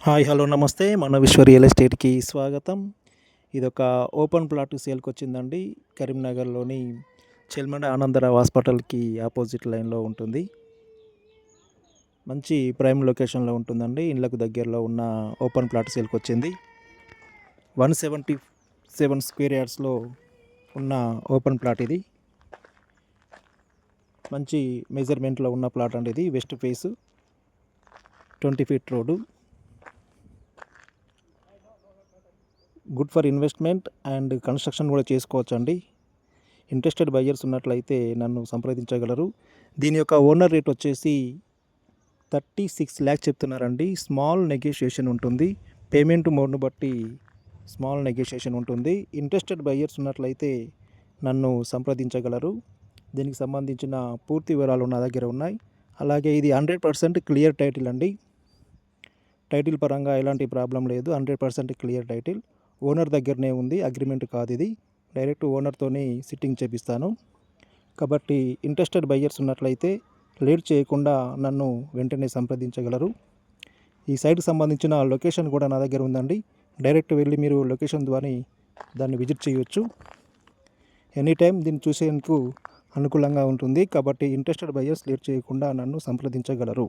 Hi hello నమస్తే మన విశ్వ రియల్ ఎస్టేట్కి స్వాగతం. ఇదొక ఓపెన్ ప్లాట్ సేల్కి వచ్చిందండి. కరీంనగర్లోని చెల్మండ ఆనందరావు హాస్పిటల్కి ఆపోజిట్ లైన్లో ఉంటుంది. మంచి ప్రైమ్ లొకేషన్లో ఉంటుందండి. ఇళ్ళకు దగ్గరలో ఉన్న ఓపెన్ ప్లాట్ సేల్కి వచ్చింది. 177 స్క్వేర్ యార్డ్స్లో ఉన్న ఓపెన్ ప్లాట్ ఇది. మంచి మెజర్మెంట్లో ఉన్న ప్లాట్ అండి ఇది. West face 20 feet road. Good for investment and construction కూడా చేసుకోవచ్చండి. ఇంట్రెస్టెడ్ బయ్యర్స్ ఉన్నట్లయితే నన్ను సంప్రదించగలరు. దీని యొక్క ఓనర్ రేట్ వచ్చేసి 36 lakhs చెప్తున్నారండి. స్మాల్ నెగోషియేషన్ ఉంటుంది. పేమెంట్ మోడ్ను బట్టి స్మాల్ నెగోషియేషన్ ఉంటుంది. ఇంట్రెస్టెడ్ బయ్యర్స్ ఉన్నట్లయితే నన్ను సంప్రదించగలరు. దీనికి సంబంధించిన పూర్తి వివరాలు నా దగ్గర ఉన్నాయి. అలాగే ఇది 100% క్లియర్ టైటిల్ అండి. టైటిల్ పరంగా ఎలాంటి ప్రాబ్లం లేదు. 100% క్లియర్ టైటిల్. ఓనర్ దగ్గరనే ఉంది, అగ్రిమెంట్ కాదు ఇది. డైరెక్ట్ ఓనర్తోనే సిట్టింగ్ చేపిస్తాను. కాబట్టి ఇంట్రెస్టెడ్ బయ్యర్స్ ఉన్నట్లయితే లేట్ చేయకుండా నన్ను వెంటనే సంప్రదించగలరు. ఈ సైట్కి సంబంధించిన లొకేషన్ కూడా నా దగ్గర ఉందండి. డైరెక్ట్ వెళ్ళి మీరు లొకేషన్ ద్వారా దాన్ని విజిట్ చేయవచ్చు. ఎనీ టైం దీన్ని చూసేందుకు అనుకూలంగా ఉంటుంది. కాబట్టి ఇంట్రెస్టెడ్ బయ్యర్స్ లేట్ చేయకుండా నన్ను సంప్రదించగలరు.